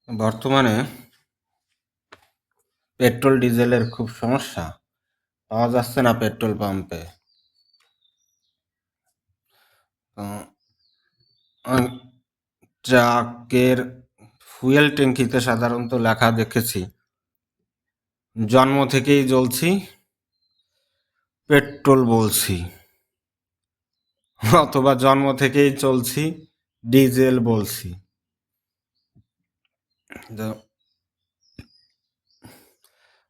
বর্তমানে পেট্রোল ডিজেলের খুব সমস্যা। পাওয়া যাচ্ছে না পেট্রোল পাম্পে। তো ট্রাকের ফুয়েল ট্যাঙ্কিতে সাধারণত লেখা দেখেছি, জন্ম থেকেই জ্বলছি, পেট্রোল বলছি, অথবা জন্ম থেকেই চলছি, ডিজেল বলছি। তো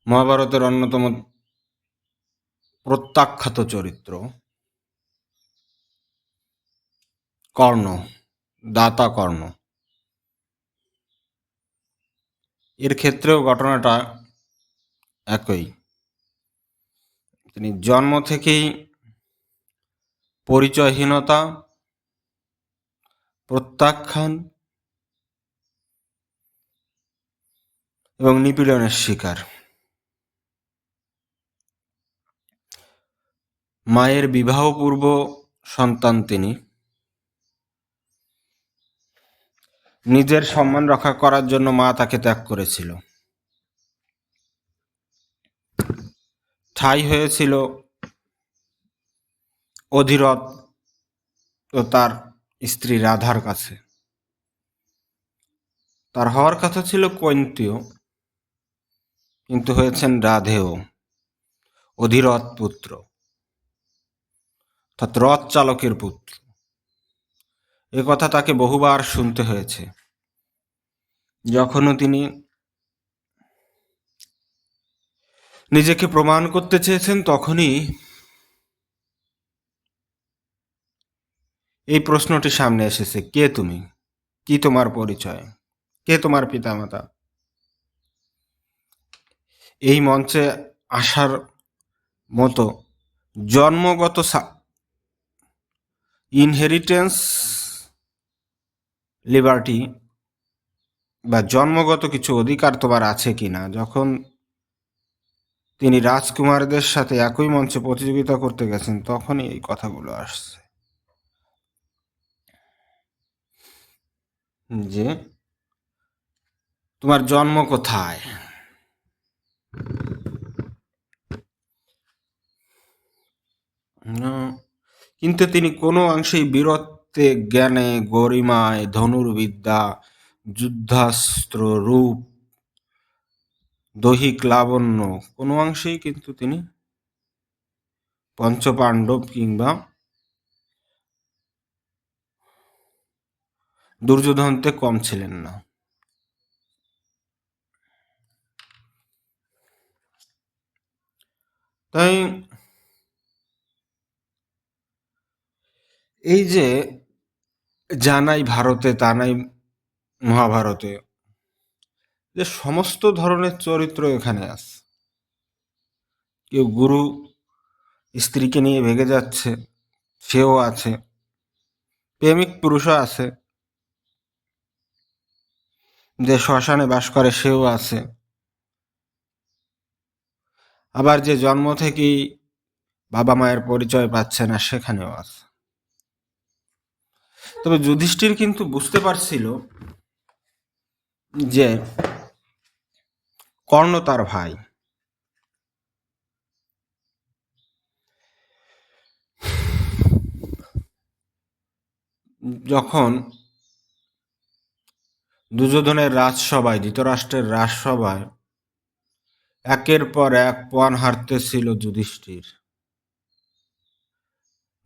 মহাভারতের অন্যতম প্রত্যাখ্যাত চরিত্র কর্ণ, দাতা কর্ণ, এর ক্ষেত্রেও ঘটনাটা একই। তিনি জন্ম থেকেই পরিচয়হীনতা, প্রত্যাখ্যান এবং নিপীড়নের শিকার। মায়ের বিবাহপূর্ব সন্তান তিনি। নিজের সম্মান রক্ষা করার জন্য মা তাকে ত্যাগ করেছিল। ঠাঁই হয়েছিল অধিরথ ও তার স্ত্রী রাধার কাছে। তার হওয়ার কথা ছিল কৈন্তীয়, কিন্তু হয়েছেন রাধেয়, অধিরথ পুত্র, অর্থাৎ রথ চালকের পুত্র। এ কথা তাকে বহুবার শুনতে হয়েছে। যখনও তিনি নিজেকে প্রমাণ করতে চেয়েছেন, তখনই এই প্রশ্নটি সামনে এসেছে, কে তুমি, কি তোমার পরিচয়, কে তোমার পিতামাতা। এই মঞ্চে আসার মতো জন্মগত ইনহেরিটেন্স লিবার্টি বা জন্মগত কিছু অধিকার তোমার আছে কিনা, যখন তিনি রাজকুমারদের সাথে একই মঞ্চে প্রতিযোগিতা করতে গেছেন, তখনই এই কথাগুলো আসছে যে তোমার জন্ম কোথায়। কিন্তু তিনি কোনো অংশেই বীরত্বে, জ্ঞানে, গরিমায়, ধনুর্বিদ্যা, যুদ্ধাস্ত্র, রূপ, দৈহিক লাবণ্য, কোনো অংশেই কিন্তু তিনি পঞ্চপাণ্ডব কিংবা দুর্যোধনতে কম ছিলেন না। তাই এই যে জানাই ভারতে তা নাই মহাভারতে, যে সমস্ত ধরনের চরিত্র এখানে আছে। কেউ গুরু স্ত্রীকে নিয়ে ভেগে যাচ্ছে, সেও আছে। প্রেমিক পুরুষও আছে, যে শ্মশানে বাস করে সেও আছে। আবার যে জন্ম থেকেই বাবা মায়ের পরিচয় পাচ্ছে না, সেখানেও আছে। তবে যুধিষ্ঠির কিন্তু বুঝতে পারছিল যে কর্ণ তার ভাই। যখন দুর্যোধনের রাজসভায়, ধৃতরাষ্ট্রের রাজসভায় একের পর এক পণ হারতেছিল যুধিষ্ঠির,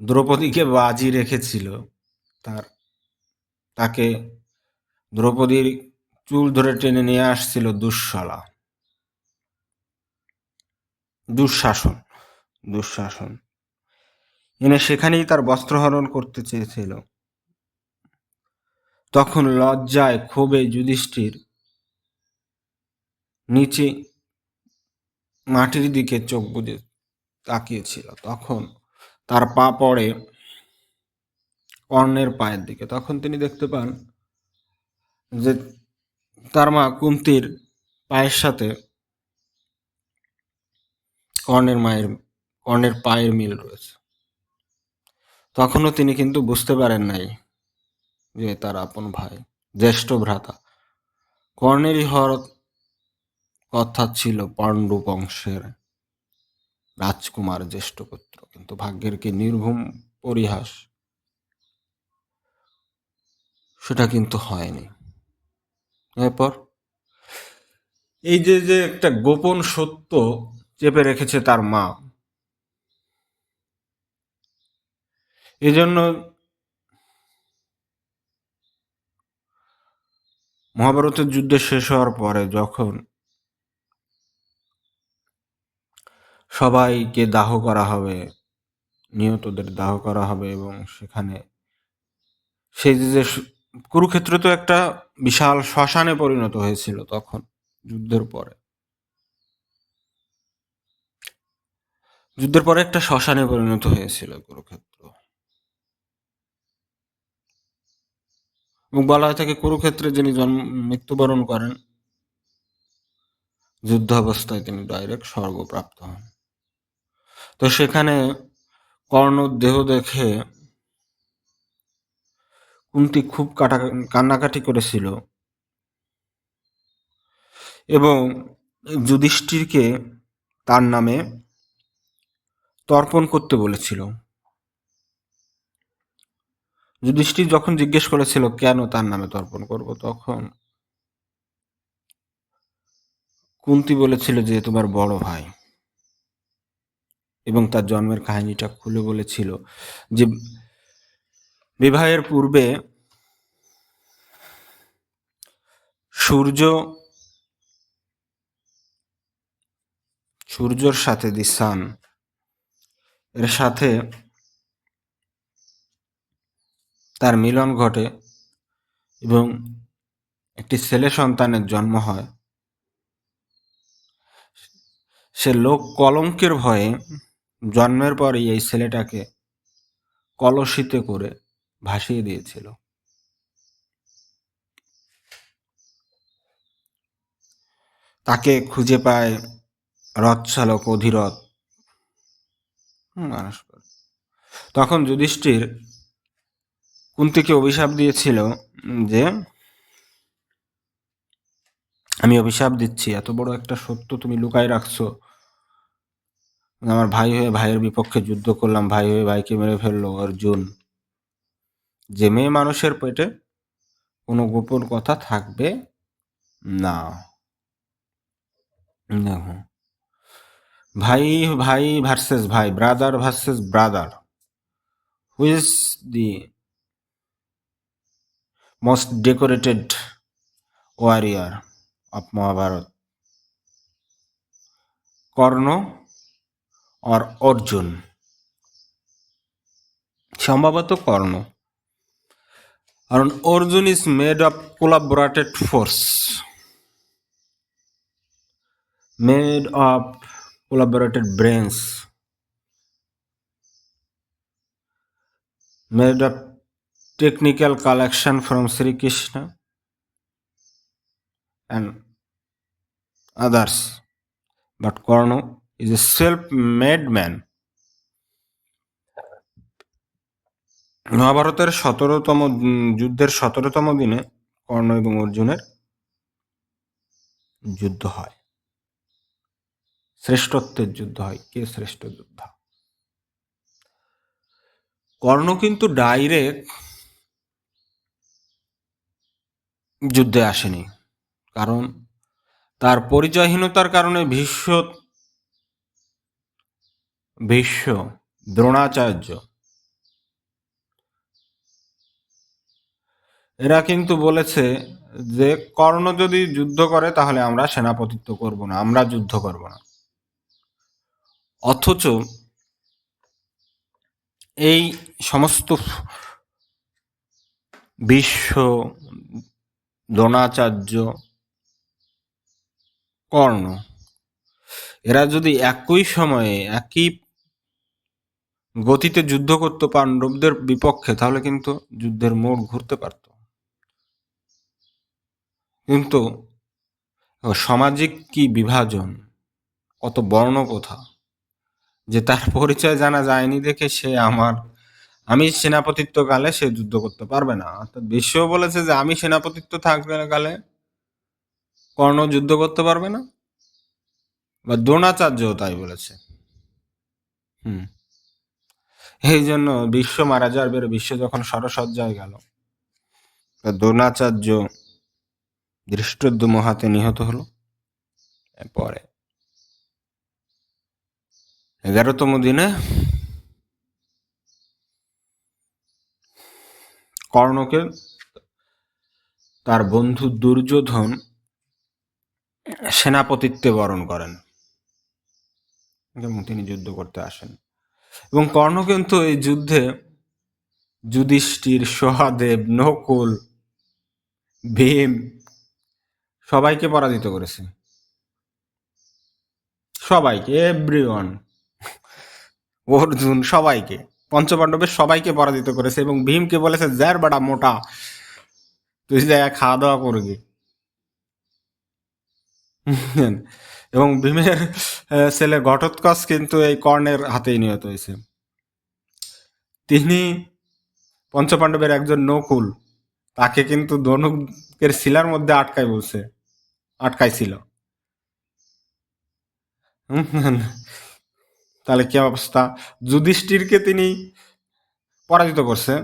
দ্রৌপদীকে বাজি রেখেছিল, তাকে দ্রৌপদীর চুল ধরে টেনে নিয়ে আসছিল দুঃশাসন এনে সেখানেই তার বস্ত্রহরণ করতে চেয়েছিল। তখন লজ্জায় ক্ষোভে যুধিষ্ঠির নিচে মাটির দিকে চোখ বুজে তাকিয়েছিল। তখন তার পা পড়ে কর্ণের পায়ের দিকে। তখন তিনি দেখতে পান যে তার মা কুন্তির পায়ের সাথে কর্ণের পায়ের মিল রয়েছে। তখনও তিনি কিন্তু বুঝতে পারেন নাই যে তার আপন ভাই, জ্যেষ্ঠ ভ্রাতা কর্ণেরই হওয়ার কথা ছিল পাণ্ডু বংশের রাজকুমার জ্যেষ্ঠ পুত্র, কিন্তু ভাগ্যের কি নির্ঘুম পরিহাস, সেটা কিন্তু হয়নি। এরপর এই যে যে একটা গোপন সত্য চেপে রেখেছে তার মা, এজন্য মহাভারতের যুদ্ধ শেষ হওয়ার পরে যখন সবাইকে দাহ করা হবে, নিহতদের দাহ করা হবে, এবং সেখানে সেই যে কুরুক্ষেত্র তো একটা বিশাল শ্মশানে পরিণত হয়েছিল তখন যুদ্ধের পরে, যুদ্ধের পরে একটা শ্মশানে পরিণত হয়েছিল কুরুক্ষেত্র। এবং বলা হয় থাকে কুরুক্ষেত্রে যিনি মৃত্যুবরণ করেন যুদ্ধ অবস্থায়, তিনি ডাইরেক্ট স্বর্গপ্রাপ্ত হন। তো সেখানে কর্ণর দেহ দেখে কুন্তি খুব কান্নাকাটি করেছিল এবং যুধিষ্ঠিরকে তার নামে তর্পণ করতে বলেছিল। যুধিষ্ঠির যখন জিজ্ঞেস করেছিল কেন তার নামে তর্পণ করব, তখন কুন্তি বলেছিল যে তোমার বড় ভাই, এবং তার জন্মের কাহিনীটা খুলে বলেছিল যে বিবাহের পূর্বে সূর্যর সাথে দি সান এর সাথে তার মিলন ঘটে এবং একটি ছেলে সন্তানের জন্ম হয়। সে লোক কলঙ্কের ভয়ে জন্মের পরেই এই ছেলেটাকে কলসিতে করে ভাসিয়ে দিয়েছিল। তাকে খুঁজে পায় রথ চালক অধিরথ। তখন যুধিষ্ঠির কুন্তিকে অভিশাপ দিয়েছিল যে আমি অভিশাপ দিচ্ছি, এত বড় একটা সত্য তুমি লুকায় রাখছো, আমার ভাই হয়ে ভাইয়ের বিপক্ষে যুদ্ধ করলাম, ভাই হয়ে ভাইকে মেরে ফেললো অর্জুন, যে মেয়ে মানুষের পেটে কোনো গোপন কথা থাকবে না। দেখো, ভাই ভাই ভার্সেস ভাই, brother versus brother, who is the most decorated warrior of Mahabharata, Karna আর অর্জুন? সম্ভবত কর্ণ, কারণ Arjun is made of collaborated force, made of collaborated brains, made of technical collection from Sri Krishna and others. But Karna is a self-made man. মহাভারতের 17তম যুদ্ধের 17তম দিনে কর্ণ এবং অর্জুনের যুদ্ধ হয়, শ্রেষ্ঠত্বের যুদ্ধ হয়। কে শ্রেষ্ঠ যোদ্ধা? কর্ণ কিন্তু ডাইরেক্ট যুদ্ধে আসেনি, কারণ তার পরিচয়হীনতার কারণে ভীষ্ম, দ্রোণাচার্য এরা কিন্তু বলেছে যে কর্ণ যদি যুদ্ধ করে তাহলে আমরা সেনাপতিত্ব করব না, আমরা যুদ্ধ করব না। অথচ এই সমস্ত ভীষ্ম, দ্রোণাচার্য, কর্ণ এরা যদি একই সময়ে একই গতিতে যুদ্ধ করতো পাণ্ডবদের বিপক্ষে, তাহলে কিন্তু যুদ্ধের মোড় ঘুরতে পারত। কিন্তু সামাজিক কি বিভাজন, কত বর্ণপ্রথা, যে তার পরিচয় জানা যায়নি দেখে সে আমি সেনাপতিত্ব কালে সে যুদ্ধ করতে পারবে না। অর্থাৎ বিশ্বও বলেছে যে আমি সেনাপতিত্ব থাকবে কালে কর্ণ যুদ্ধ করতে পারবে না, বা দ্রোণাচার্যও তাই বলেছে। হুম। এই জন্য বিশ্ব মারা যাওয়ার বেরো, বিশ্ব যখন সরসজ্জায় গেল, দ্রোণাচার্য ধৃষ্টদ্যুম্ন হাতে নিহত হলো। এরপরে 11তম দিনে কর্ণকে তার বন্ধু দুর্যোধন সেনাপতিত্বে বরণ করেন এবং তিনি যুদ্ধ করতে আসেন। এবং কর্ণ কিন্তু এই যুদ্ধে যুধিষ্ঠির, সহদেব, নকুল, ভীম সবাইকে পরাজিত করেছে। সবাইকে, এভরিওয়ান, অর্জুন সবাইকে, পঞ্চপাণ্ডবের সবাইকে পরাজিত করেছে। এবং ভীমকে বলেছে, যার বাড়া মোটা, তুই জায়গায় খাওয়া দাওয়া করবি। এবং ভীমের ছেলে ঘটোৎকচ কিন্তু এই কর্ণের হাতেই নিহত হয়েছে। তিনি পঞ্চপাণ্ডবের একজন নকুল, তাকে কিন্তু ধনুকের শিলার মধ্যে আটকাইছিল। তাহলে কি অবস্থা? যুধিষ্ঠিরকে তিনি পরাজিত করছে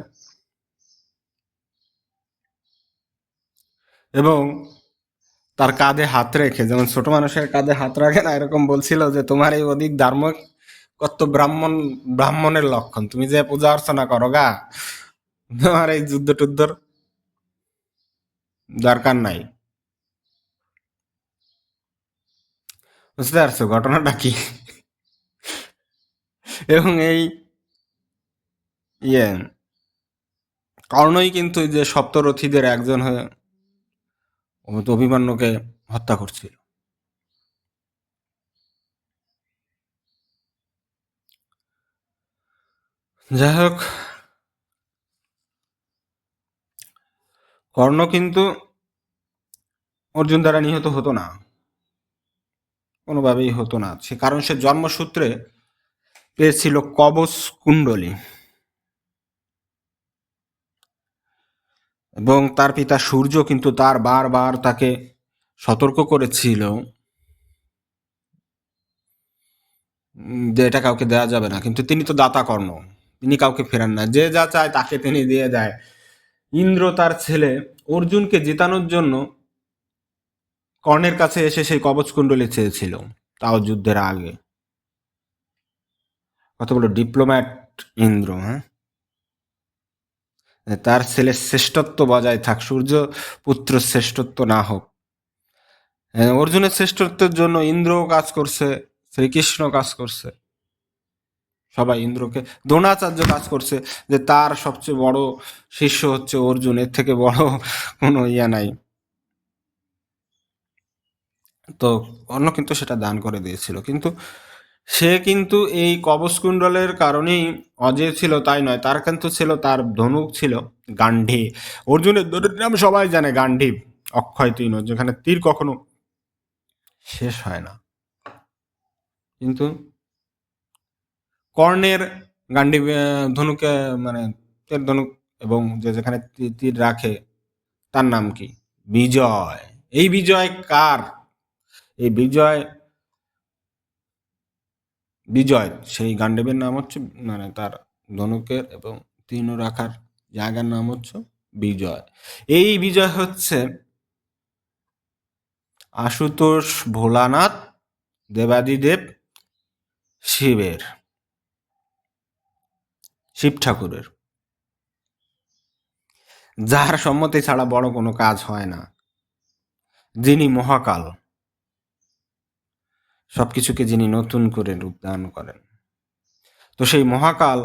এবং তার কাঁধে হাত রেখে, যেমন ছোট মানুষের কাঁধে হাত রাখে না, এরকম বলছিল যে তোমার এই অধিক ধার্মিক কত ব্রাহ্মণের লক্ষণ, তুমি যে পূজা অর্চনা করো গা, তোমার এই যুদ্ধ টুদ্ধর দরকার নাই। বুঝতে পারছো ঘটনাটা কি? এবং এই ইয়ে কর্ণই কিন্তু যে সপ্তরথীদের একজন হয়ে অভিমন্যুকে হত্যা করছিল। যাই হোক, কর্ণ কিন্তু অর্জুন দ্বারা নিহত হতো না, কোনোভাবেই হতো না। সে কারণ সে জন্মসূত্রে পেয়েছিল কবচ কুণ্ডলী, এবং তার পিতা সূর্য কিন্তু তার বারবার তাকে সতর্ক করেছিল যে এটা কাউকে দেওয়া যাবে না, কিন্তু তিনি তো দাতা কর্ণ, তিনি কাউকে ফেরান না, যে যা চায় তাকে তিনি দিয়ে দেয়। ইন্দ্র তার ছেলে অর্জুনকে জেতানোর জন্য কর্ণের কাছে এসে সেই কবচ কুণ্ডলী চেয়েছিল, তাও যুদ্ধের আগে। কত বড় ডিপ্লোম্যাট ইন্দ্র! হ্যাঁ, তার ছেলের শ্রেষ্ঠত্ব বজায় থাক, সূর্য পুত্র শ্রেষ্ঠত্ব না হোক। অর্জুনের শ্রেষ্ঠত্বের জন্য ইন্দ্রও কাজ করছে, শ্রীকৃষ্ণ কাজ করছে, সবাই ইন্দ্রকে, দ্রোণাচার্য কাজ করছে, যে তার সবচেয়ে বড় শিষ্য হচ্ছে অর্জুন, এর থেকে বড় কোনো ইয়া নাই। তো অন্য কিন্তু সেটা দান করে দিয়েছিল, কিন্তু সে কিন্তু এই কবচকুণ্ডলের কারণেই অজেয় ছিল তাই নয়, তার কিন্তু ছিল, তার ধনুক ছিল গান্ডী। অর্জুনের ধনুক নাম সবাই জানে, গান্ডীব, অক্ষয় তীর্ণ, যেখানে তীর কখনো শেষ হয় না। কিন্তু কর্ণের গান্ডীব ধনুকে, মানে ধনুক, এবং যে যেখানে তীর রাখে তার নাম কি? বিজয়। এই বিজয় কার? এই বিজয়, বিজয় সেই গান্ডীবের নাম হচ্ছে, মানে তার ধনুকের এবং তীর্ণ রাখার জায়গার নাম হচ্ছে বিজয়। এই বিজয় হচ্ছে আশুতোষ, ভোলানাথ, দেবাদিদেব, শিবের, শিব ঠাকুরের, যার সম্মতি ছাড়া বড় কোনো কাজ হয় না, যিনি মহাকাল, সবকিছুকে যিনি নতুন করে রূপদান করেন। তো সেই মহাকাল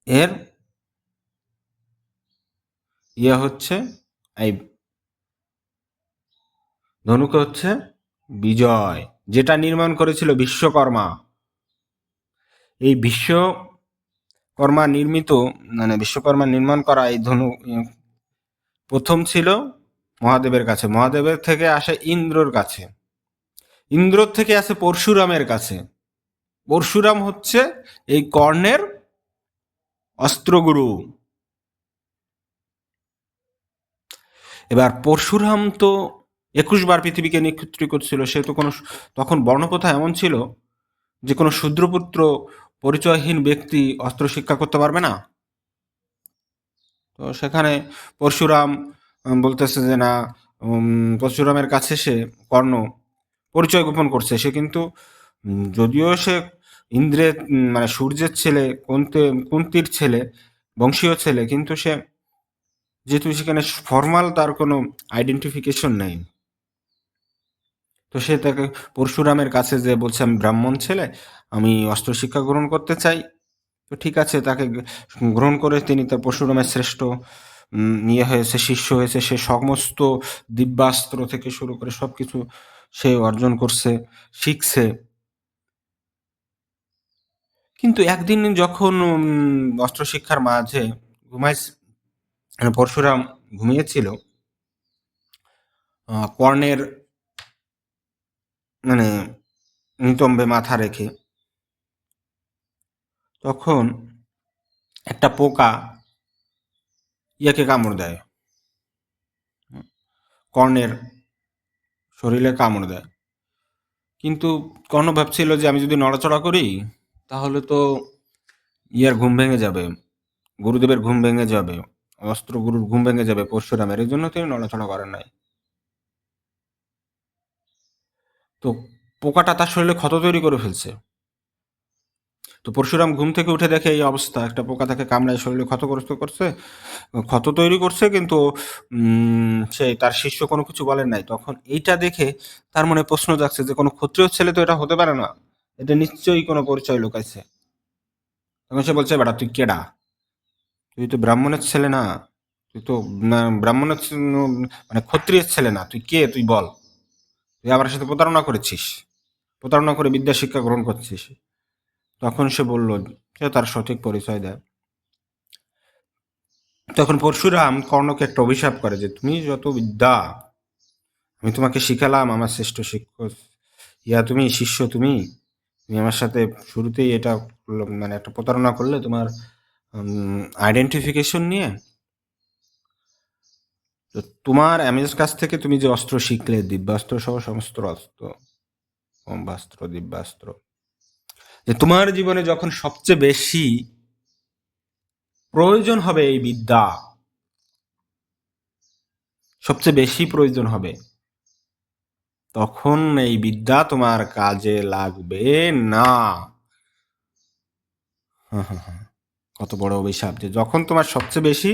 এর ইয়ে হচ্ছে, এই ধনুক হচ্ছে বিজয়, যেটা নির্মাণ করেছিল বিশ্বকর্মা। এই বিশ্বকর্মা নির্মিত, মানে বিশ্বকর্মা নির্মাণ করা এই ধনুক প্রথম ছিল মহাদেবের কাছে, মহাদেবের থেকে আসে ইন্দ্রর কাছে, ইন্দ্রর থেকে আসে পরশুরামের কাছে। পরশুরাম হচ্ছে এই কর্ণের অস্ত্রগুরু। এবার পরশুরাম তো 21 বার পৃথিবীকে নিক্ষত্রিয় করছিল, সে তো কোনো তখন বর্ণপ্রথা এমন ছিল যে কোনো শূদ্রপুত্র পরিচয়হীন ব্যক্তি অস্ত্র শিক্ষা করতে পারবে না। তো সেখানে পরশুরাম বলতেছে যে না, পরশুরামের কাছে সে কর্ণ পরিচয় গোপন করছে। সে কিন্তু যদিও সে ইন্দ্রের মানে সূর্যের ছেলে, কুন্তির ছেলে, বংশীয় ছেলে, কিন্তু সে যেহেতু সেখানে ফর্মাল তার কোনো আইডেন্টিফিকেশন নেই, তো সে তাকে পরশুরামের কাছে যে বলছে আমি ব্রাহ্মণ ছেলে, আমি অস্ত্র শিক্ষা গ্রহণ করতে চাই। তো ঠিক আছে, তাকে গ্রহণ করে তিনি তার পরশুরামের শ্রেষ্ঠ ইয়ে হয়েছে, শিষ্য হয়েছে। সে সমস্ত দিব্যাস্ত্র থেকে শুরু করে সব কিছু সে অর্জন করছে, শিখছে। কিন্তু একদিন যখন অস্ত্র শিক্ষার মাঝে পরশুরাম ঘুমিয়েছিল, কর্ণের মানে নিতম্বে মাথা রেখে, তখন একটা পোকা ইয়াকে কামড় দেয়, কর্ণের শরীরে কামড় দেয়। কিন্তু কর্ণ ভাবছিল যে আমি যদি নড়াচড়া করি তাহলে তো ইয়ার ঘুম ভেঙে যাবে, গুরুদেবের ঘুম ভেঙে যাবে, অস্ত্র গুরুর ঘুম ভেঙে যাবে পরশুরামের, এই জন্য তিনি নড়াচড়া করেন নাই। তো পোকাটা তার শরীরে ক্ষত তৈরি করে ফেলছে। তো পরশুরাম ঘুম থেকে উঠে দেখে এই অবস্থা, একটা পোকা তাকে কামড়ায় শরীরে ক্ষতগ্রস্ত করছে, ক্ষত তৈরি করছে, কিন্তু সে তার শিষ্য কোনো কিছু বলেন নাই। তখন এইটা দেখে তার মনে প্রশ্ন জাগছে যে কোনো ক্ষত্রিয় ছেলে তো এটা হতে পারে না, এটা নিশ্চয়ই কোনো পরিচয় লুকাইছে। তখন সে বলছে বেটা তুই কেডা, তুই তো ব্রাহ্মণের ছেলে না, তুই তো ব্রাহ্মণের মানে ক্ষত্রিয়ের ছেলে না, তুই কে, তুই বল, তুই আমার সাথে প্রতারণা করেছিস, প্রতারণা করে বিদ্যা শিক্ষা গ্রহণ করছিস। তখন সে বলল, সে তার সঠিক পরিচয় দেয়। তখন পরশুরাম কর্ণকে একটা অভিশাপ করে যে তুমি যত বিদ্যা আমি তোমাকে শিখালাম, আমার শ্রেষ্ঠ শিক্ষক তুমি শিষ্য, তুমি তুমি আমার সাথে শুরুতেই এটা মানে একটা প্রতারণা করলে তোমার আইডেন্টিফিকেশন নিয়ে। তো তোমার আমির কাছ থেকে তুমি যে অস্ত্র শিখলে, দিব্যাস্ত্র সহ সমস্ত অস্ত্র, ব্রহ্মাস্ত্র, দিব্যাস্ত্র, যে তোমার জীবনে যখন সবচেয়ে বেশি প্রয়োজন হবে এই বিদ্যা, সবচেয়ে বেশি প্রয়োজন হবে, তখন এই বিদ্যা তোমার কাজে লাগবে না। কত বড় অভিশাপ, যে যখন তোমার সবচেয়ে বেশি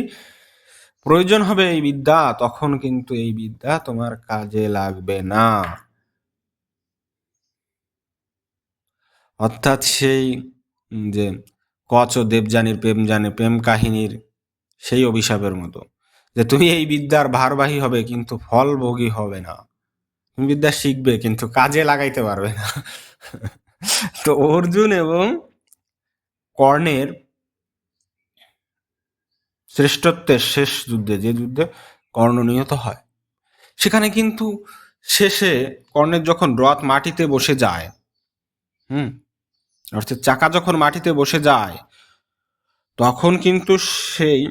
প্রয়োজন হবে এই বিদ্যা, তখন কিন্তু এই বিদ্যা তোমার কাজে লাগবে না। অর্থাৎ সেই যে কচ ও দেবযানীর প্রেম কাহিনীর সেই অভিশাপের মতো, যে তুমি এই বিদ্যার ভারবাহী হবে কিন্তু ফলভোগী হবে না। তুমি বিদ্যা শিখবে কিন্তু কাজে লাগাইতে পারবে না। তো অর্জুন এবং কর্ণের শ্রেষ্ঠত্বের শেষ যুদ্ধে, যে যুদ্ধে কর্ণ নিহত হয়, সেখানে কিন্তু শেষে কর্ণের যখন রথ মাটিতে বসে যায়, হুম, অর্থাৎ চাকা যখন মাটিতে বসে যায়, তখন কিন্তু সেই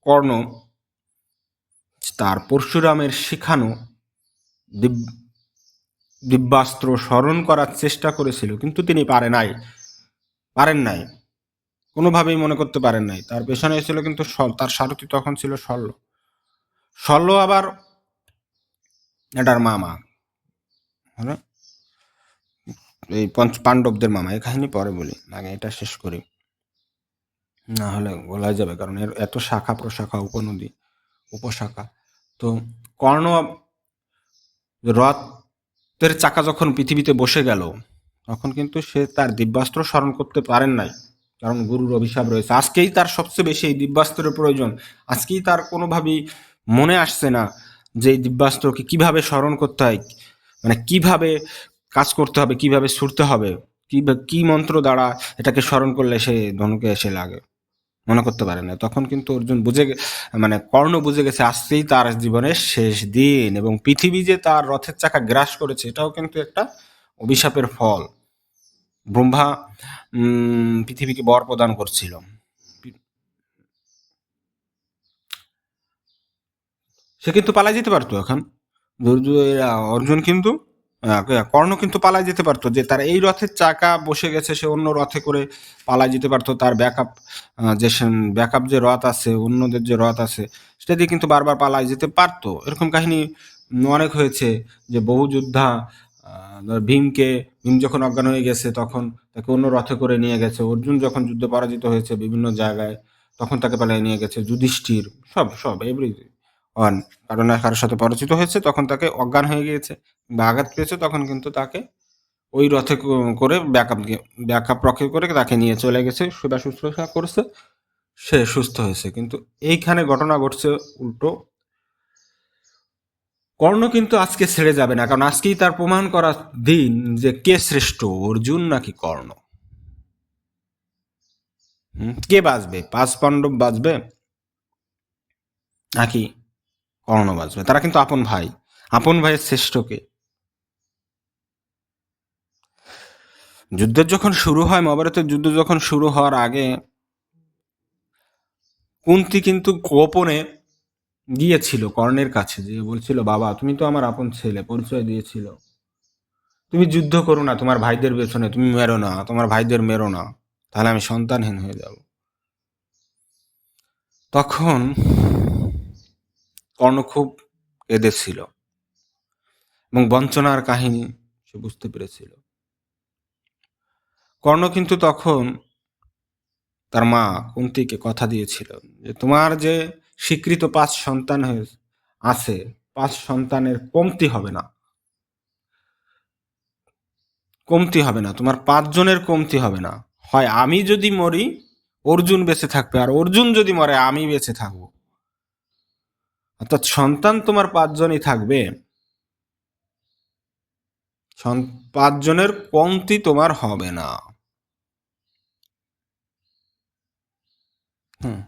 কর্ণ তার পরশুরামের শিখানো দিব্যাস্ত্র স্মরণ করার চেষ্টা করেছিল, কিন্তু তিনি পারেন নাই, কোনোভাবেই মনে করতে পারেন নাই। তার পেছনে ছিল কিন্তু তার সারথি তখন ছিল শল্য। শল্য আবার এটার মামা, হ্যাঁ, এই পাণ্ডবদের মামা। এই কাহিনী পরে বলি, আগে এটা শেষ করি, না হলে বলা যাবে, কারণ এর এত শাখা প্রশাখা, উপনদী, উপশাখা। তো কর্ণ রথের চাকা যখন পৃথিবীতে বসে গেল, তখন কিন্তু সে তার দিব্যাস্ত্র স্মরণ করতে পারেন নাই, কারণ গুরুর অভিশাপ রয়েছে। আজকেই তার সবচেয়ে বেশি এই দিব্যাস্ত্রের প্রয়োজন। আজকেই তার কোনোভাবেই মনে আসছে না যে এই দিব্যাস্ত্রকে কিভাবে স্মরণ করতে হয়, মানে কিভাবে কাজ করতে হবে, কিভাবে ছুটতে হবে, কি মন্ত্র দ্বারা এটাকে স্মরণ করলে সে ধনুকে এসে লাগে, মনে করতে পারে না। তখন কিন্তু অর্জুন মানে কর্ণ বুঝে গেছে আজকেই তার জীবনের শেষ দিন, এবং পৃথিবী যে তার রথের চাকা গ্রাস করেছে এটাও কিন্তু একটা অভিশাপের ফল। ব্রহ্মা পৃথিবীকে বর প্রদান করছিল। সে কিন্তু পালাই যেতে পারতো এখন। অর্জুন কিন্তু কর্ণ কিন্তু পালাই যেতে পারতো, যে তার এই রথের চাকা বসে গেছে, সে অন্য রথে করে পালাই যেতে পারতো। তার ব্যাকআপ যে রথ আছে, অন্যদের যে রথ আছে, সেটা দিয়ে কিন্তু বারবার পালাই যেতে পারতো। এরকম কাহিনী অনেক হয়েছে, যে বহু যোদ্ধা ধর ভীম যখন অজ্ঞান হয়ে গেছে তখন তাকে অন্য রথে করে নিয়ে গেছে। অর্জুন যখন যুদ্ধে পরাজিত হয়েছে বিভিন্ন জায়গায়, তখন তাকে পালিয়ে নিয়ে গেছে। যুধিষ্ঠির, সব সব এভরি অন কারণ কারোর সাথে পরিচিত হয়েছে, তখন তাকে অজ্ঞান হয়ে গিয়েছে বা আঘাত পেয়েছে, তখন কিন্তু তাকে ওই রথে করে ব্যাকআপ রক্ষে করে তাকে নিয়ে চলে গেছে, সেবা শুশ্রূষা করছে, সে সুস্থ হয়েছে। কিন্তু এইখানে ঘটনা ঘটছে উল্টো। কর্ণ কিন্তু আজকে ছেড়ে যাবে না, কারণ আজকেই তার প্রমাণ করার দিন যে কে শ্রেষ্ঠ, অর্জুন নাকি কর্ণ। কে বাঁচবে? 5 পাণ্ডব বাঁচবে নাকি কর্ণ বাঁচবে? তারা কিন্তু আপন ভাই। আপন ভাইয়ের শ্রেষ্ঠ কে? যুদ্ধের যখন শুরু হয়, মহাভারতের যুদ্ধ যখন শুরু হওয়ার আগে কুন্তি কিন্তু গোপনে গিয়েছিল কর্ণের কাছে, যে বলছিল, বাবা তুমি তো আমার আপন ছেলে, পরিচয় দিয়েছিল, তুমি যুদ্ধ করো না তোমার ভাইদের পেছনে, তুমি মেরো না, তোমার ভাইদের মেরো না, তাহলে আমি সন্তানহীন হয়ে যাব। তখন কর্ণ খুব কেঁদেছিল এবং বঞ্চনার কাহিনী সে বুঝতে পেরেছিল। কর্ণ কিন্তু তখন তার মা কুন্তিকে কথা দিয়েছিল, যে তোমার যে স্বীকৃত 5 সন্তান আছে, 5 সন্তানের কমতি হবে না, তোমার 5 জনের কমতি হবে না। হয় আমি যদি মরি, অর্জুন বেঁচে থাকবে, আর অর্জুন যদি মরে, আমি বেঁচে থাকবো। অর্থাৎ সন্তান তোমার 5 জনই থাকবে, 5 জনের কমতি তোমার হবে না। হুম,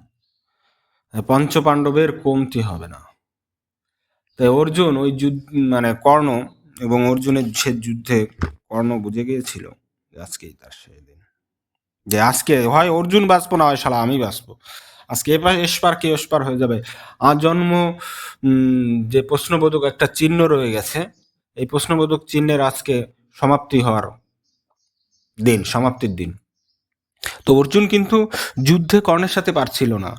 পঞ্চপাণ্ডবের কমতি হবে না। তাই অর্জুন ওই যুদ্ধ, মানে কর্ণ এবং অর্জুনের সে যুদ্ধে কর্ণ বুঝে গিয়েছিল যে আজকেই তার সেই দিন, যে আজকে হয় অর্জুন বাঁচবো, না হয় শালা আমি বাঁচবো। আজকে এসপার কে ওসপার হয়ে যাবে। আজন্ম যে প্রশ্নবোধক একটা চিহ্ন রয়ে গেছে, এই প্রশ্নবোধক চিহ্নের আজকে সমাপ্তির দিন। তো অর্জুন কিন্তু যুদ্ধে কর্ণের সাথে পারছিল না।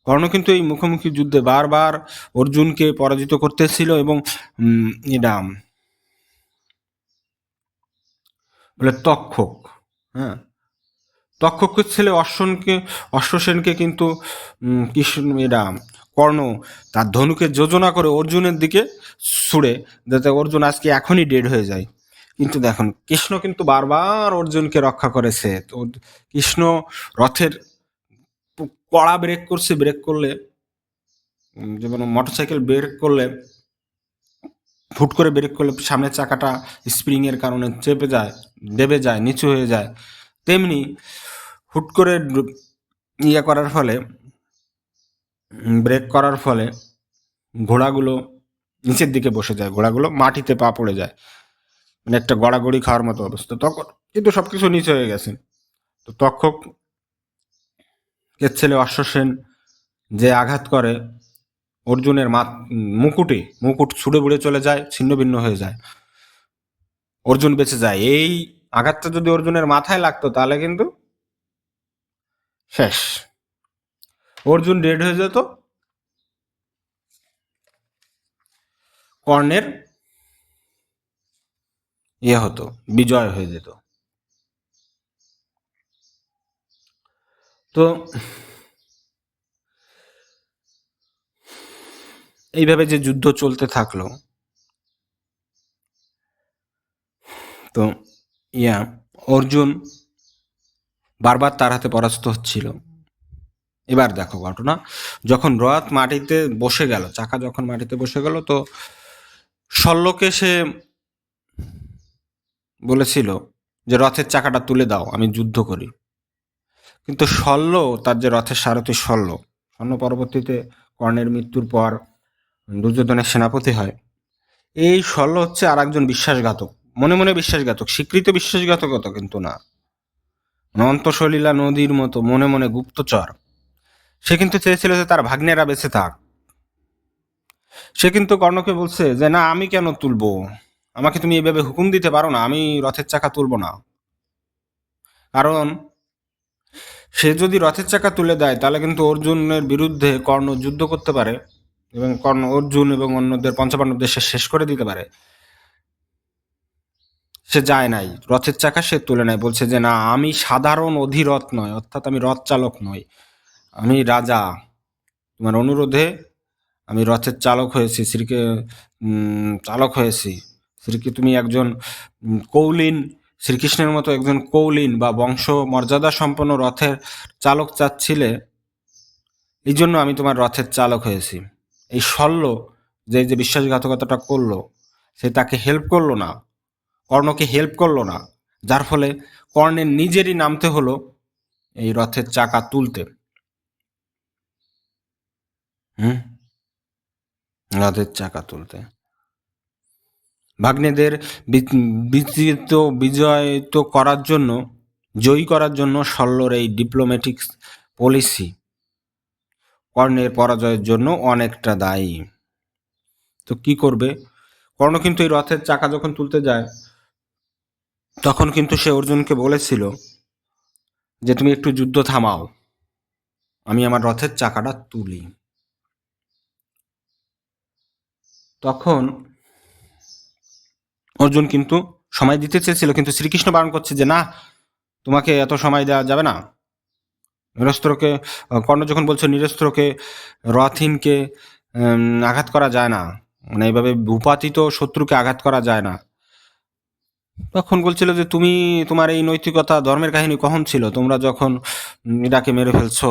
কর্ণ কিন্তু এই মুখোমুখি যুদ্ধে বারবার অর্জুনকে পরাজিত করতেছিল, এবং এটা বলে তক্ষক, হ্যাঁ, তক্ষকের ছেলে অশ্বসেনকে কিন্তু কর্ণ তার ধনুকে যোজনা করে অর্জুনের দিকে ছুড়ে, যাতে অর্জুন আজকে এখনই ডেড হয়ে যায়। কিন্তু দেখুন, কৃষ্ণ কিন্তু বারবার অর্জুনকে রক্ষা করেছে। তো কৃষ্ণ রথের কড়া ব্রেক করলে, যেমন মোটরসাইকেল ব্রেক করলে ফুট করে ব্রেক করলে সামনের চাকাটা স্প্রিং এর কারণে দেবে যায়, নিচু হয়ে যায়, তেমনি হুট করে করার ফলে, ব্রেক করার ফলে ঘোড়াগুলো নিচের দিকে বসে যায়, ঘোড়াগুলো মাটিতে পা পড়ে যায়, মানে একটা গড়াগড়ি খাওয়ার মতো অবস্থা। তখন কিন্তু সবকিছু নিচে হয়ে গেছে। তো তক্ষক এর ছেলে অশ্বসেন যে আঘাত করে অর্জুনের মুকুট ছুড়ে বুড়ে চলে যায়, ছিন্ন ভিন্ন হয়ে যায়, অর্জুন বেঁচে যায়। এই আঘাতটা যদি অর্জুনের মাথায় লাগতো, তাহলে কিন্তু শেষ, অর্জুন ডেড হয়ে যেত, কর্ণের হতো, বিজয় হয়ে যেত। তো এইভাবে যে যুদ্ধ চলতে থাকলো, তো অর্জুন বারবার তার হাতে পরাস্ত হচ্ছিল। এবার দেখো ঘটনা, যখন রথ মাটিতে বসে গেল, চাকা যখন মাটিতে বসে গেল, তো শল্যকে সে বলেছিল যে রথের চাকাটা তুলে দাও, আমি যুদ্ধ করি। কিন্তু শল্য, তার যে রথের সারথি শল্য পরবর্তীতে কর্ণের মৃত্যুর পর দুর্যোধনের সেনাপতি হয়, এই শল্য হচ্ছে আর একজন বিশ্বাসঘাতক, মনে মনে বিশ্বাসঘাতক, স্বীকৃত বিশ্বাসঘাতকতা কিন্তু না, অন্তঃসলীলা নদীর মতো মনে মনে গুপ্তচর। সে কিন্তু চেয়েছিল যে তার ভাগ্নেরা বেঁচে থাক, সে কিন্তু কর্ণকে বলছে যে না আমি কেন তুলবো, আমাকে তুমি এভাবে হুকুম দিতে পারো না, আমি রথের চাকা তুলবো না। কারণ সে যদি রথের চাকা তুলে দেয় তাহলে কিন্তু অর্জুনের বিরুদ্ধে কর্ণ যুদ্ধ করতে পারে এবং কর্ণ অর্জুন এবং অন্যদের পঞ্চপাণ্ডবদের সে শেষ করে দিতে পারে। সে যায় নাই, রথের চাকা সে তুলে নেয়, বলছে যে না আমি সাধারণ অধিরথ নয়, অর্থাৎ আমি রথ চালক নই, আমি রাজা, তোমার অনুরোধে আমি রথের চালক হয়েছি, শ্রীকে চালক হয়েছি। শ্রীকে তুমি একজন কৌলীন, শ্রীকৃষ্ণের মতো একজন কৌলীন বা বংশ মর্যাদা সম্পন্ন রথের চালক চাচ্ছিলে, এই জন্য আমি তোমার রথের চালক হয়েছি। এই শল্য যে বিশ্বাসঘাতকতাটা করলো, সে তাকে হেল্প করলো না, কর্ণকে হেল্প করলো না, যার ফলে কর্ণের নিজেরই নামতে হলো এই রথের চাকা তুলতে। হুম, রথের চাকা তুলতে ভাগ্নেদের বিজিত বিজয়িত করার জন্য, জয়ী করার জন্য শল্যর এই ডিপ্লোম্যাটিক পলিসি কর্ণের পরাজয়ের জন্য অনেকটা দায়ী। তো কি করবে কর্ণ? কিন্তু এই রথের চাকা যখন তুলতে যায় তখন কিন্তু সে অর্জুনকে বলেছিল যে তুমি একটু যুদ্ধ থামাও, আমি আমার রথের চাকাটা তুলি। তখন অর্জুন কিন্তু সময় দিতে চেয়েছিল, কিন্তু শ্রীকৃষ্ণ বারণ করছে যে না, তোমাকে এত সময় দেওয়া যাবে না। নিরস্ত্রকে, কর্ণ যখন বলছে নিরস্ত্রকে, রথহীনকে আঘাত করা যায় না, মানে এইভাবে ভূপাতিত শত্রুকে আঘাত করা যায় না, তখন বলছিল যে তুমি, তোমার এই নৈতিকতা ধর্মের কাহিনী কখন ছিল? তোমরা যখন ইরাকে মেরে ফেলছো,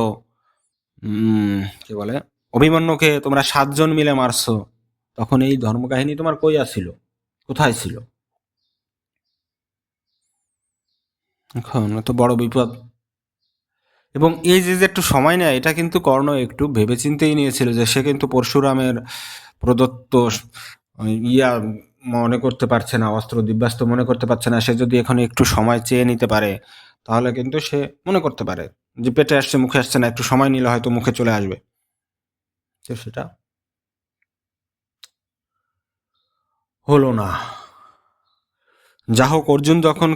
কি বলে, অভিমন্যুকে তোমরা 7 জন মিলে মারছো, তখন এই ধর্ম কাহিনী তোমার কই আসছিল, কোথায় ছিল? এখন তো বড় বিপদ। এবং এই যে একটু সময় নেয়, এটা কিন্তু কর্ণ একটু ভেবেচিন্তেই নিয়েছিল, যে সে কিন্তু পরশুরামের প্রদত্ত ইয়া মনে করতে পারছে না, অস্ত্র দিব্যাস্ত্র মনে করতে পারছে না। সে যদি এখন একটু সময় চেয়ে নিতে পারে তাহলে কিন্তু সে মনে করতে পারে যে পেটে আসছে মুখে আসছে না, একটু সময় নিলে হয়তো মুখে চলে আসবে। তো সেটা হলো না। যা হোক, অর্জুন যখন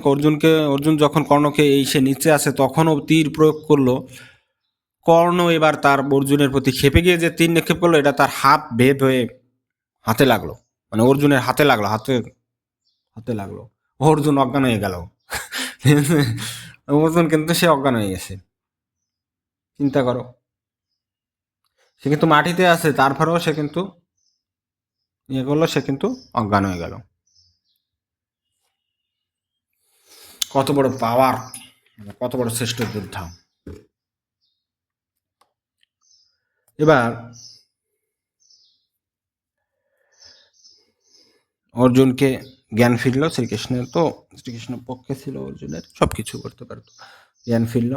কর্ণকে এই সে নিচে আসে তখনও তীর প্রয়োগ করলো। কর্ণ এবার তার অর্জুনের প্রতি ক্ষেপে গিয়ে যে তীর নিক্ষেপ করলো, এটা তার হাত ভেদ হয়ে হাতে লাগলো, মানে অর্জুনের হাতে লাগলো, হাতে লাগলো। অর্জুন অজ্ঞান হয়ে গেল। অর্জুন কিন্তু সে অজ্ঞান হয়ে গেছে। চিন্তা করো, সে কিন্তু মাটিতে আছে, তারপরেও সে কিন্তু ইয়ে করলো, সে কিন্তু অজ্ঞান হয়ে গেল। কত বড় পাওয়ার, কত বড় শ্রেষ্ঠ যোদ্ধা। এবার অর্জুনকে জ্ঞান ফিরল শ্রীকৃষ্ণের, তো শ্রীকৃষ্ণ পক্ষে ছিল অর্জুনের, সবকিছু করতে পারত। জ্ঞান ফিরল।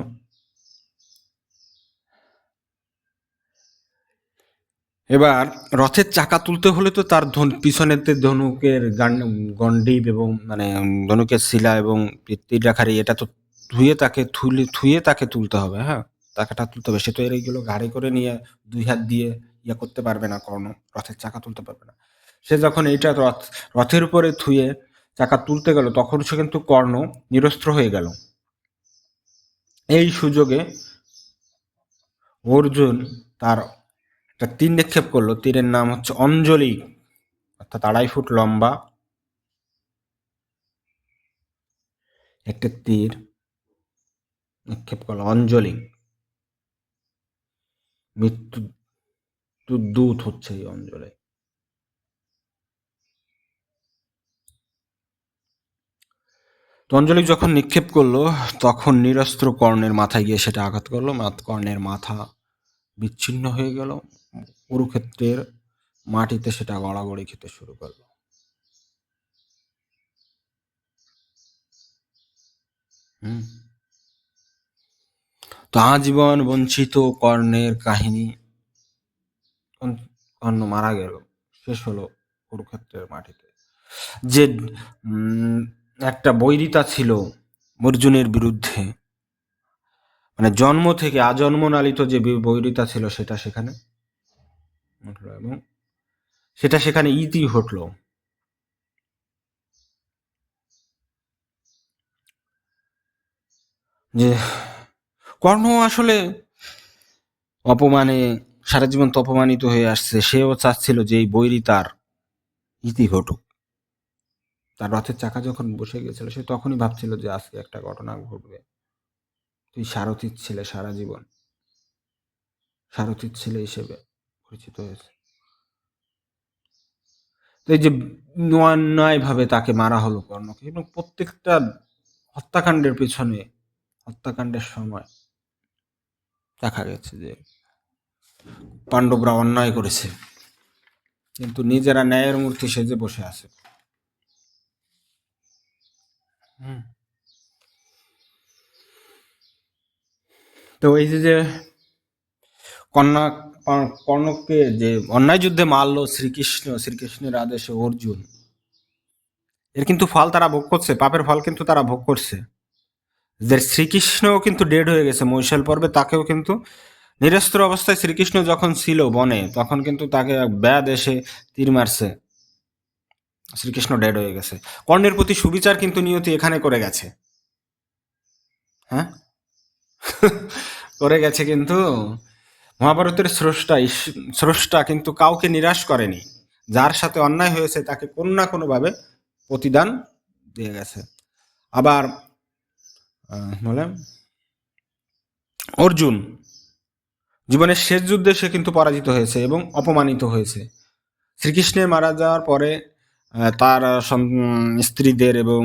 এবার রথের চাকা তুলতে হলে তো তার পিছনেতে ধনুকের গন্ডিব এবং মানে ধনুকের শিলা এবং তীর রাখারি, এটা তো ধুয়ে তাকে তুলতে হবে। হ্যাঁ, চাকাটা তুলতে হবে। সে তো এইগুলো গাড়ি করে নিয়ে 2 হাত দিয়ে ইয়ে করতে পারবে না, কর্ণ রথের চাকা তুলতে পারবে না। সে যখন এইটা রথের উপরে থুয়ে চাকা তুলতে গেল, তখন সে কিন্তু কর্ণ নিরস্ত্র হয়ে গেল। এই সুযোগে অর্জুন তার একটা তীর নিক্ষেপ করলো। তীরের নাম হচ্ছে অঞ্জলি, অর্থাৎ 2.5 ফুট লম্বা একটা তীর নিক্ষেপ করলো। অঞ্জলি, মৃত্যু দূত হচ্ছে এই অঞ্জলি। তো অঞ্জলি যখন নিক্ষেপ করলো তখন নিরস্ত্র কর্ণের মাথায় গিয়ে সেটা আঘাত করলো, কর্ণের মাথা বিচ্ছিন্ন হয়ে গেল। কুরুক্ষেত্রের মাটিতে সেটা গড়াগড়ি খেতে শুরু করলো। তো আজীবন বঞ্চিত কর্ণের কাহিনী, কর্ণ মারা গেল, শেষ হলো কুরুক্ষেত্রের মাটিতে। যে একটা বৈরিতা ছিল অর্জুনের বিরুদ্ধে, মানে জন্ম থেকে আজন্ম নালিত যে বৈরিতা ছিল, সেটা সেখানে উঠলো। এবং সেটা সেখানে ইতি ঘটল। যে কর্ণ আসলে অপমানে সারা জীবন তো অপমানিত হয়ে আসছে, সেও চাচ্ছিল যে এই বৈরী তার ইতি ঘটুক। তার রথের চাকা যখন বসে গেছিল সে তখনই ভাবছিল যে আজকে একটা ঘটনা ঘটবে। তুই সারথীর ছেলে, সারা জীবন সারথীর ছেলে হিসেবে পরিচিত হয়েছে। তো এই যে অন্যায়ভাবে তাকে মারা হলো কর্ণকে, এবং প্রত্যেকটা হত্যাকাণ্ডের পেছনে, হত্যাকাণ্ডের সময় দেখা গেছে যে পাণ্ডবরা অন্যায় করেছে, কিন্তু নিজেরা ন্যায়ের মূর্তি সেজে বসে আছে। তো এই যে কন্যা কর্ণকে যে অন্যায় যুদ্ধে মারলো শ্রীকৃষ্ণের আদেশে অর্জুন, এর কিন্তু ফল তারা ভোগ করছে, পাপের ফল কিন্তু তারা ভোগ করছে। যে শ্রীকৃষ্ণও কিন্তু ডেড হয়ে গেছে মহিষাল পর্বে, তাকেও কিন্তু নিরস্ত্র অবস্থায় শ্রীকৃষ্ণ যখন ছিল বনে, তখন কিন্তু তাকে ব্যাধ এসে তীর মারছে, শ্রীকৃষ্ণ ডেড হয়ে গেছে। কর্ণের প্রতি সুবিচার কিন্তু নিয়তি এখানে করে গেছে। হ্যাঁ, করে গেছে। কিন্তু মহাভারতের স্রষ্টা কিন্তু কাউকে নিরাশ করেনি। যার সাথে অন্যায় হয়েছে তাকে কোনো না কোনোভাবে প্রতিদান দিয়ে গেছে। আবার বলে অর্জুন জীবনের শেষ যুদ্ধে সে কিন্তু পরাজিত হয়েছে এবং অপমানিত হয়েছে। শ্রীকৃষ্ণের মারা যাওয়ার পরে তার স্ত্রীদের এবং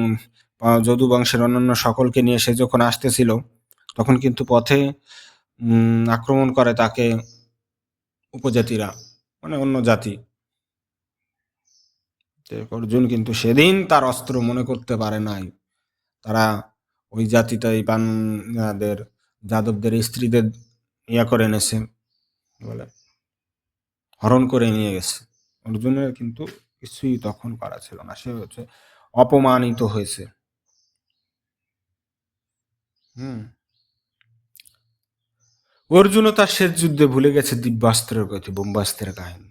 যদু বংশের অন্যান্য সকলকে নিয়ে সে যখন আসতেছিল, তখন কিন্তু পথে আক্রমণ করে তাকে উপজাতিরা, মানে অন্য জাতি। অর্জুন কিন্তু সেদিন তার অস্ত্র মনে করতে পারে নাই। তারা ওই জাতিটাই পানদের যাদবদের স্ত্রীদের ইয়া করে এনেছে, বলে হরণ করে নিয়ে গেছে। অর্জুনের কিন্তু কিছুই তখন করা ছিল না, সে হচ্ছে অপমানিত হয়েছে। অর্জুনও তার শেষ যুদ্ধে ভুলে গেছে দিব্যাস্ত্রের গতি, ব্রহ্মাস্ত্রের কাহিনী।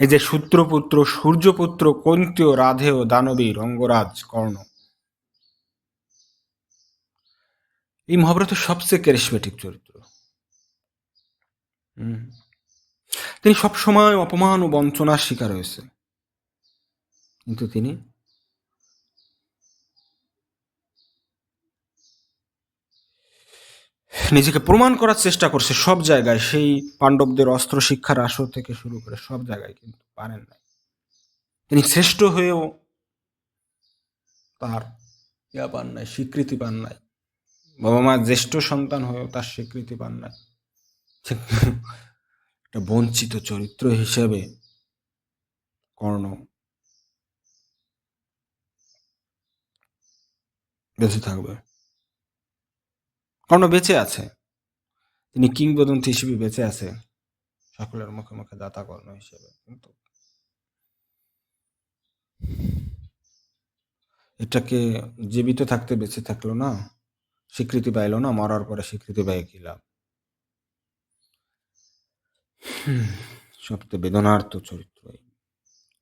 এই যে সূত্রপুত্র, সূর্যপুত্র, কন্তীয়, রাধেয়, দানবীর, অঙ্গরাজ, কর্ণ, এই মহাভারতের সবচেয়ে ক্যারিসমেটিক চরিত্র। তিনি সবসময় অপমান ও বঞ্চনার শিকার হয়েছে, কিন্তু তিনি নিজেকে প্রমাণ করার চেষ্টা করছে সব জায়গায়। সেই পাণ্ডবদের অস্ত্র শিক্ষার আসর থেকে শুরু করে সব জায়গায় কিন্তু পারেন নাই। তিনি শ্রেষ্ঠ হয়েও তার ইয়া পান নাই, স্বীকৃতি পান নাই। বাবা মা জ্যেষ্ঠ সন্তান হয়েও তার স্বীকৃতি পান নাই। একটা বঞ্চিত চরিত্র হিসেবে কর্ণ বেঁচে থাকবে। কর্ণ বেঁচে আছে, তিনি কিংবদন্তি হিসেবে বেঁচে আছে, সকলের মুখে মুখে দাতা কর্ণ হিসেবে। কিন্তু এটাকে জীবিত থাকতে বেঁচে থাকলো না, স্বীকৃতি পাইল না, মরার পরে স্বীকৃতি পাই কি লাভ? সবচেয়ে বেদনার্থ চরিত্র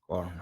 কর্ণ।